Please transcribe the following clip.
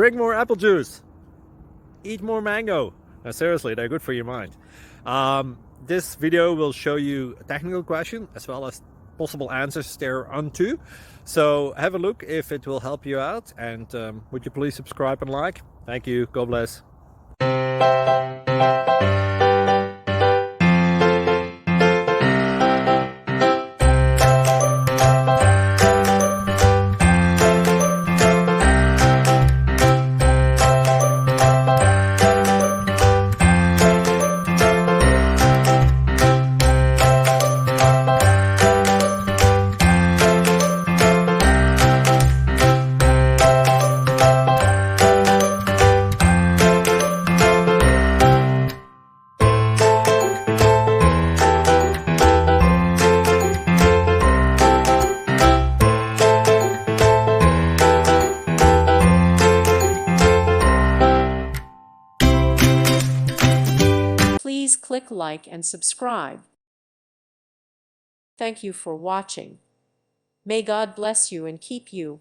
Drink more apple juice. Eat more mango. Now, seriously, they're good for your mind. This video will show you a technical question as well as possible answers thereunto. So have a look if it will help you out, and would you please subscribe and like? Thank you. God bless. Please click like and subscribe. Thank you for watching. May God bless you and keep you.